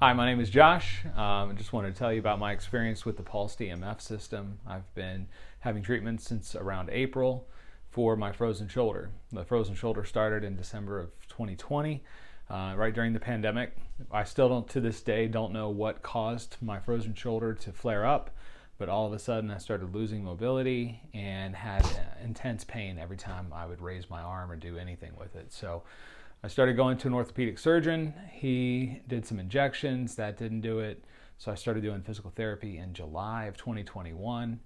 Hi, my name is Josh. I just wanted to tell you about my experience with the pulsed EMF system. I've been having treatment since around April for my frozen shoulder. The frozen shoulder started in December of 2020, right during the pandemic. I still don't, to this day, don't know what caused my frozen shoulder to flare up, but all of a sudden I started losing mobility and had intense pain every time I would raise my arm or do anything with it. So I started going to an orthopedic surgeon. He did some injections. That didn't do it. So I started doing physical therapy in July of 2021.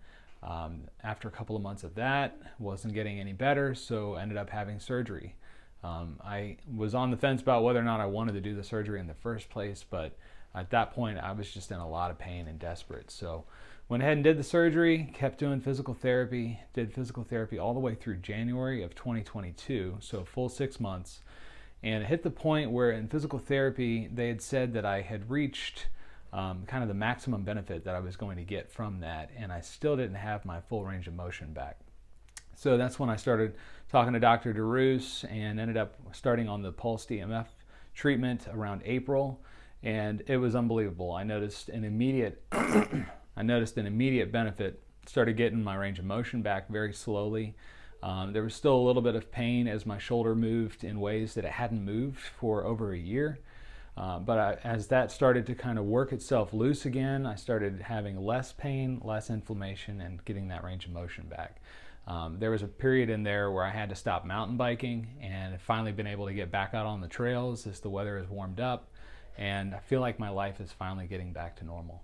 After a couple of months of that, wasn't getting any better, so ended up having surgery. I was on the fence about whether or not I wanted to do the surgery in the first place, but at that point I was just in a lot of pain and desperate. So went ahead and did the surgery, kept doing physical therapy, did physical therapy all the way through January of 2022, so a full 6 months. And it hit the point where in physical therapy, they had said that I had reached kind of the maximum benefit that I was going to get from that, and I still didn't have my full range of motion back. So that's when I started talking to Dr. deRoos and ended up starting on the pulsed EMF treatment around April, and it was unbelievable. I noticed an immediate benefit. Started getting my range of motion back very slowly. There was still a little bit of pain as my shoulder moved in ways that it hadn't moved for over a year. As that started to kind of work itself loose again, I started having less pain, less inflammation, and getting that range of motion back. There was a period in there where I had to stop mountain biking, and I've finally been able to get back out on the trails as the weather has warmed up, and I feel like my life is finally getting back to normal.